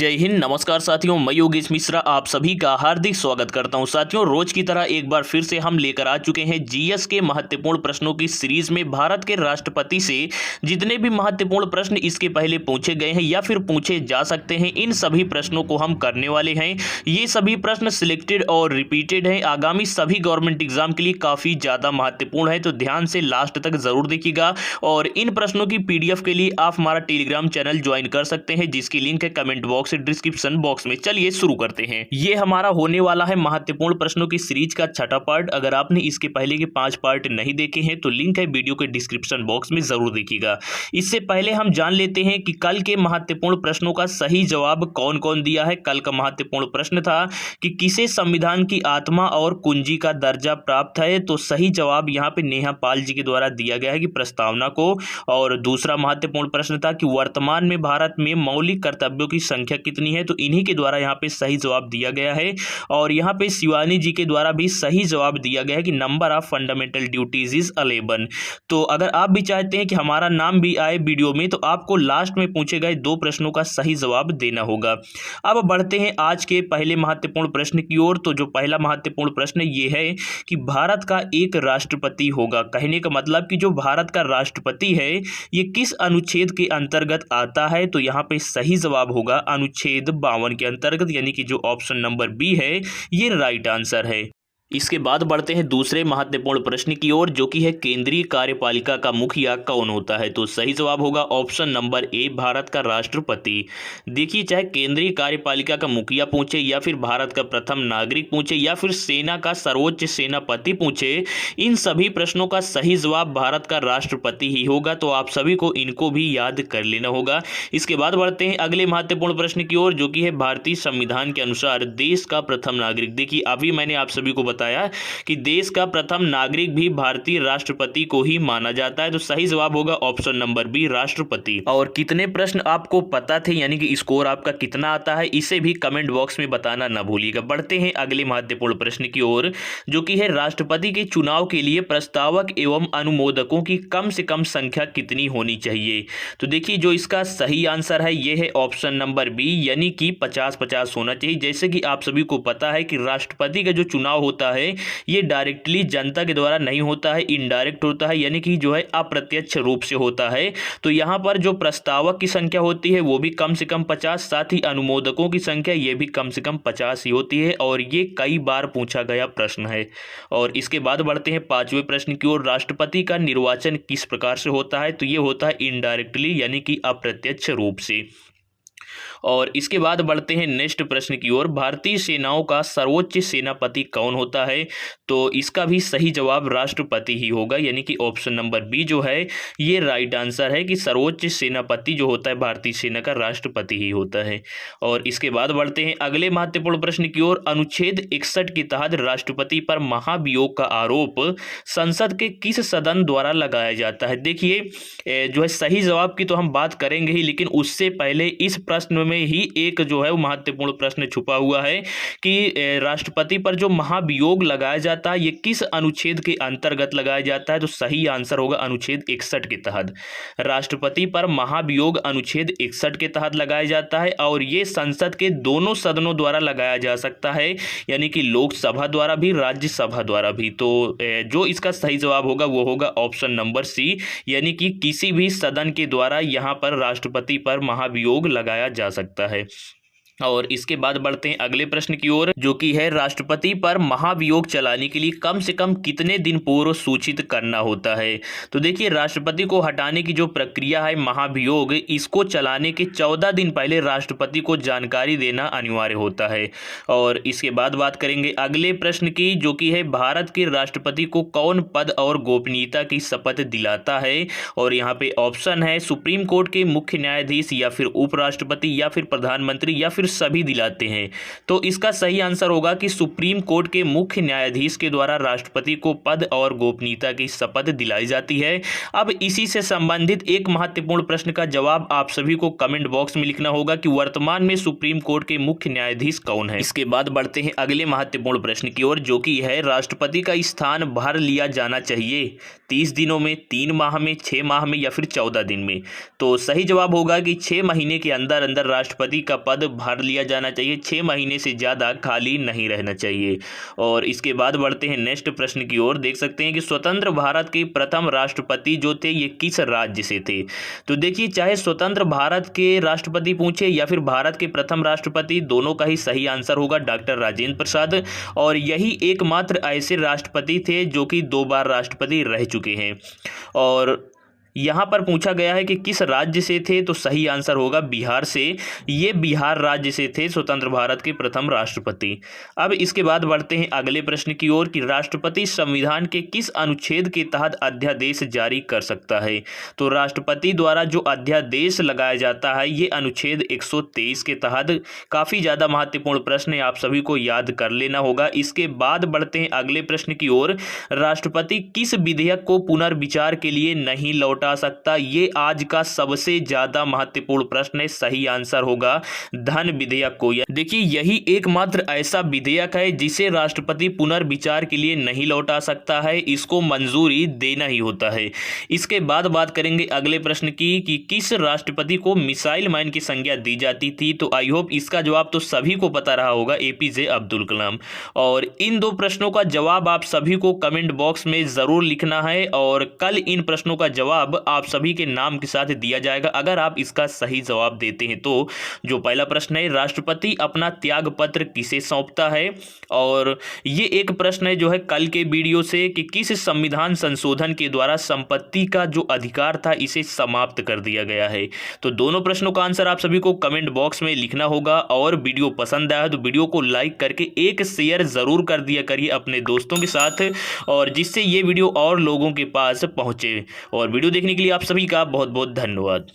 जय हिंद। नमस्कार साथियों, मैं योगेश मिश्रा आप सभी का हार्दिक स्वागत करता हूं। साथियों, रोज की तरह एक बार फिर से हम लेकर आ चुके हैं जीएस के महत्वपूर्ण प्रश्नों की सीरीज में भारत के राष्ट्रपति से जितने भी महत्वपूर्ण प्रश्न इसके पहले पूछे गए हैं या फिर पूछे जा सकते हैं, इन सभी प्रश्नों को हम करने वाले हैं। ये सभी प्रश्न सिलेक्टेड और रिपीटेड हैं, आगामी सभी गवर्नमेंट एग्जाम के लिए काफी ज्यादा महत्वपूर्ण है, तो ध्यान से लास्ट तक जरूर देखिएगा। और इन प्रश्नों की पीडीएफ के लिए आप हमारा टेलीग्राम चैनल ज्वाइन कर सकते हैं, जिसकी लिंक है कमेंट बॉक्स डिस्क्रिप्शन बॉक्स में। चलिए शुरू करते हैं। ये हमारा होने वाला है महत्वपूर्ण प्रश्नों की सीरीज का छठा पार्ट। अगर आपने इसके पहले के 5 पार्ट नहीं देखे हैं तो लिंक है वीडियो के डिस्क्रिप्शन बॉक्स में, जरूर देखिएगा। इससे पहले हम जान लेते हैं कि कल के महत्वपूर्ण प्रश्नों का सही जवाब कौन कौन दिया है। कल का महत्वपूर्ण प्रश्न था कि किसे संविधान की आत्मा और कुंजी का दर्जा प्राप्त है, तो सही जवाब यहाँ पे नेहा पाल जी के द्वारा दिया गया है कि प्रस्तावना को। और दूसरा महत्वपूर्ण प्रश्न था कि वर्तमान में भारत में मौलिक कर्तव्यों की संख्या कितनी है, तो इन्हीं के द्वारा यहाँ पे सही जवाब दिया गया है। और यहाँ पे शिवानी जी के द्वारा भी सही जवाब दिया गया है कि number of fundamental duties is 11। तो अगर आप भी चाहते हैं कि हमारा नाम भी आए वीडियो में, तो आपको लास्ट में पूछे गए 2 प्रश्नों का सही जवाब देना होगा। अब बढ़ते हैं आज के पहले महत्वपूर्ण प्रश्न की ओर। तो जो पहला महत्वपूर्ण प्रश्न ये है कि भारत का एक राष्ट्रपति होगा। कहने का मतलब कि जो भारत का राष्ट्रपति है ये किस अनुच्छेद के अंतर्गत आता है, तो यहाँ पे सही जवाब होगा अनुच्छेद 52 के अंतर्गत, यानी कि जो ऑप्शन नंबर बी है ये राइट आंसर है। इसके बाद बढ़ते हैं दूसरे महत्वपूर्ण प्रश्न की ओर, जो कि है केंद्रीय कार्यपालिका का मुखिया कौन होता है, तो सही जवाब होगा ऑप्शन नंबर ए भारत का राष्ट्रपति। देखिए, चाहे केंद्रीय कार्यपालिका का मुखिया पूछे या फिर भारत का प्रथम नागरिक पूछे या फिर सेना का सर्वोच्च सेनापति पूछे, इन सभी प्रश्नों का सही जवाब भारत का राष्ट्रपति ही होगा। तो आप सभी को इनको भी याद कर लेना होगा। इसके बाद बढ़ते हैं अगले महत्वपूर्ण प्रश्न की ओर, जो कि है भारतीय संविधान के अनुसार देश का प्रथम नागरिक। देखिए, अभी मैंने आप सभी को बताया कि देश का प्रथम नागरिक भी भारतीय राष्ट्रपति को ही माना जाता है, तो सही जवाब होगा ऑप्शन नंबर बी राष्ट्रपति। और कितने प्रश्न आपको पता थे, यानी कि स्कोर आपका कितना आता है, इसे भी कमेंट बॉक्स में बताना ना भूलिएगा। बढ़ते हैं अगले महत्वपूर्ण प्रश्न की ओर, जो कि है राष्ट्रपति के चुनाव के लिए प्रस्तावक एवं अनुमोदकों की कम से कम संख्या कितनी होनी चाहिए। तो देखिए, जो इसका सही आंसर है ये है ऑप्शन नंबर बी, यानी कि 50-50 होना चाहिए। जैसे कि आप सभी को पता है कि राष्ट्रपति का जो चुनाव होता है ये डायरेक्टली जनता के द्वारा नहीं होता है, इनडायरेक्ट होता है, यानी कि जो है अप्रत्यक्ष रूप से होता है। तो यहाँ पर जो प्रस्तावक की संख्या होती है वो भी कम से कम 50, साथ ही अनुमोदकों की संख्या ये भी कम से कम 50 ही होती है। और ये कई बार पूछा गया प्रश्न है। और इसके बाद बढ़ते हैं 5वें प्रश्न की ओर, राष्ट्रपति का निर्वाचन किस प्रकार से होता है, तो ये होता है इनडायरेक्टली, यानी कि अप्रत्यक्ष रूप से। और इसके बाद बढ़ते हैं नेक्स्ट प्रश्न की ओर, भारतीय सेनाओं का सर्वोच्च सेनापति कौन होता है, तो इसका भी सही जवाब राष्ट्रपति ही होगा, यानी कि ऑप्शन नंबर बी जो है ये राइट आंसर है कि सर्वोच्च सेनापति जो होता है भारतीय सेना का राष्ट्रपति ही होता है। और इसके बाद बढ़ते हैं अगले महत्वपूर्ण प्रश्न की ओर, अनुच्छेद 61 के तहत राष्ट्रपति पर महाभियोग का आरोप संसद के किस सदन द्वारा लगाया जाता है। देखिए, जो है सही जवाब की तो हम बात करेंगे ही, लेकिन उससे पहले इस प्रश्न में ही एक जो है वो महत्वपूर्ण प्रश्न छुपा हुआ है कि राष्ट्रपति पर जो महाभियोग लगाया जाता है ये किस अनुच्छेद के अंतर्गत लगाया जाता है, तो सही आंसर होगा अनुच्छेद 61 के तहत। राष्ट्रपति पर महाभियोग अनुच्छेद 61 के तहत लगाया जाता है और ये संसद के दोनों सदनों द्वारा लगाया जा सकता है, यानी कि लोकसभा द्वारा भी राज्यसभा द्वारा भी। तो जो इसका सही जवाब होगा वो होगा ऑप्शन नंबर सी, यानी कि किसी भी सदन के द्वारा यहाँ पर राष्ट्रपति पर महाभियोग लगाया जा सकता है। और इसके बाद बढ़ते हैं अगले प्रश्न की ओर, जो कि है राष्ट्रपति पर महाभियोग चलाने के लिए कम से कम कितने दिन पूर्व सूचित करना होता है। तो देखिए, राष्ट्रपति को हटाने की जो प्रक्रिया है महाभियोग, इसको चलाने के 14 दिन पहले राष्ट्रपति को जानकारी देना अनिवार्य होता है। और इसके बाद बात करेंगे अगले प्रश्न की, जो कि है भारत के राष्ट्रपति को कौन पद और गोपनीयता की शपथ दिलाता है। और यहाँ पे ऑप्शन है सुप्रीम कोर्ट के मुख्य न्यायाधीश या फिर उपराष्ट्रपति या फिर प्रधानमंत्री या फिर सभी दिलाते हैं। तो इसका सही आंसर होगा कि सुप्रीम कोर्ट के मुख्य न्यायाधीश के द्वारा राष्ट्रपति को पद और गोपनीयता की शपथ दिलाई जाती है। अब इसी से संबंधित एक महत्वपूर्ण प्रश्न का जवाब आप सभी को कमेंट बॉक्स में लिखना होगा कि वर्तमान में सुप्रीम कोर्ट के मुख्य न्यायाधीश कौन है। इसके बाद बढ़ते हैं अगले महत्वपूर्ण प्रश्न की ओर, जो कि है राष्ट्रपति का स्थान भर लिया जाना चाहिए 30 दिनों में, 3 माह में, 6 माह में या फिर 14 दिन में। तो सही जवाब होगा कि 6 महीने के अंदर अंदर राष्ट्रपति का पद भर भर लिया जाना चाहिए, 6 महीने से ज़्यादा खाली नहीं रहना चाहिए। और इसके बाद बढ़ते हैं नेक्स्ट प्रश्न की ओर। देख सकते हैं कि स्वतंत्र भारत के प्रथम राष्ट्रपति जो थे ये किस राज्य से थे। तो देखिए, चाहे स्वतंत्र भारत के राष्ट्रपति पूछे या फिर भारत के प्रथम राष्ट्रपति, दोनों का ही सही आंसर होगा डॉक्टर राजेंद्र प्रसाद। और यही एकमात्र ऐसे राष्ट्रपति थे जो कि 2 बार राष्ट्रपति रह चुके हैं। और यहाँ पर पूछा गया है कि किस राज्य से थे, तो सही आंसर होगा बिहार से। ये बिहार राज्य से थे स्वतंत्र भारत के प्रथम राष्ट्रपति। अब इसके बाद बढ़ते हैं अगले प्रश्न की ओर कि राष्ट्रपति संविधान के किस अनुच्छेद के तहत अध्यादेश जारी कर सकता है। तो राष्ट्रपति द्वारा जो अध्यादेश लगाया जाता है ये अनुच्छेद 123 के तहत। काफ़ी ज़्यादा महत्वपूर्ण प्रश्न है, आप सभी को याद कर लेना होगा। इसके बाद बढ़ते हैं अगले प्रश्न की ओर। राष्ट्रपति किस विधेयक को पुनर्विचार के लिए नहीं लौटा सकता। ये आज का सबसे ज्यादा महत्वपूर्ण प्रश्न है। सही आंसर होगा धन विधेयक को। देखिए, यही एकमात्र ऐसा विधेयक है जिसे राष्ट्रपति पुनर्विचार के लिए नहीं लौटा सकता है, इसको मंजूरी देना ही होता है। इसके बाद बात करेंगे अगले प्रश्न की कि किस राष्ट्रपति को मिसाइल मैन की संज्ञा दी जाती थी। तो आई होप इसका जवाब तो सभी को पता रहा होगा, एपीजे अब्दुल कलाम। और इन 2 प्रश्नों का जवाब आप सभी को कमेंट बॉक्स में जरूर लिखना है और कल इन प्रश्नों का जवाब आप सभी के नाम के साथ दिया जाएगा अगर आप इसका सही जवाब देते हैं तो। जो पहला प्रश्न है, राष्ट्रपति अपना त्याग पत्र किसे सौंपता है। और ये एक प्रश्न है जो है कल के वीडियो से कि किस संविधान संशोधन के द्वारा संपत्ति का जो अधिकार था इसे समाप्त कर दिया गया है। तो दोनों प्रश्नों का आंसर आप सभी को कमेंट बॉक्स में लिखना होगा। और वीडियो पसंद आया तो वीडियो को लाइक करके एक शेयर जरूर कर दिया करिए अपने दोस्तों के साथ, और जिससे ये वीडियो और लोगों के पास पहुंचे। और वीडियो देखने के लिए आप सभी का बहुत बहुत धन्यवाद।